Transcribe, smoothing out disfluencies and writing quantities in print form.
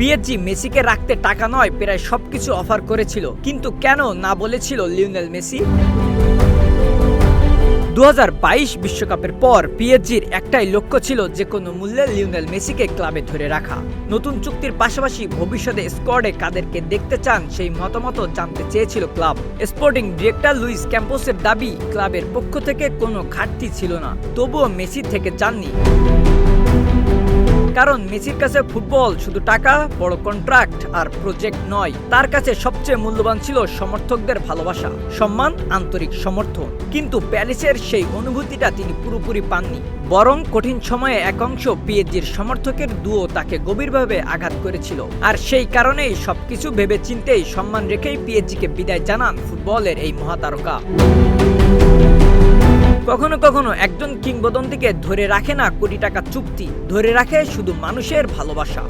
PSG মেসিকে রাখতে টাকা নয় প্রায় সবকিছু অফার করেছিল, কিন্তু কেন না বলেছিল লিওনেল মেসি? 2022 বিশ্বকাপের পর পিএসজির একটাই লক্ষ্য ছিল যে কোনো মূল্যে লিওনেল মেসিকে ক্লাবে ধরে রাখা। নতুন চুক্তির পাশাপাশি ভবিষ্যতে স্কোয়াডে কাদেরকে দেখতে চান সেই মতামত জানতে চেয়েছিল ক্লাব। স্পোর্টিং ডিরেক্টর লুইস ক্যাম্পোসের দাবি, ক্লাবের পক্ষ থেকে কোনো ঘাটতি ছিল না, তবুও মেসি থেকে চাননি। কারণ মেসির কাছে ফুটবল শুধু টাকা, বড় কন্ট্রাক্ট আর প্রজেক্ট নয়, তার কাছে সবচেয়ে মূল্যবান ছিল সমর্থকদের ভালোবাসা, সম্মান, আন্তরিক সমর্থন। কিন্তু প্যারিসের সেই অনুভূতিটা তিনি পুরোপুরি পাননি, বরং কঠিন সময়ে একাংশ পিএসজির সমর্থকের দুও তাকে গভীরভাবে আঘাত করেছিল। আর সেই কারণেই সবকিছু ভেবে চিন্তেই সম্মান রেখেই পিএসজিকে বিদায় জানান ফুটবলের এই মহাতারকা। কখনো কখনো একজন কিংবদন্তিকে ধরে রাখে না কোটি টাকা চুক্তি, ধরে রাখে শুধু মানুষের ভালোবাসা।